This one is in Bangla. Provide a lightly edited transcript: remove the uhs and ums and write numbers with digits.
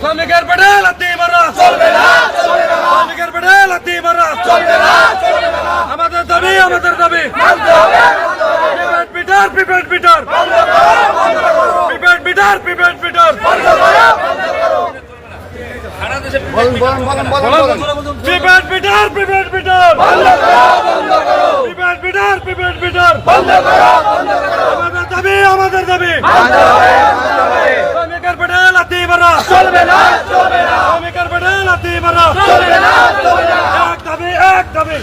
শ্রমিকের পেটে লাথি মারা চলবে না, শ্রমিকের পেটে লাথি মারা চলবে না, আমাদের দাবি প্রিপেড মিটার প্রিপেড মিটার আমাদের দাবি শ্রমিকের পেটে লাথি মারা চলবে না, শ্রমিকের পেটে লাথি মারা চলবে না, এক দাবি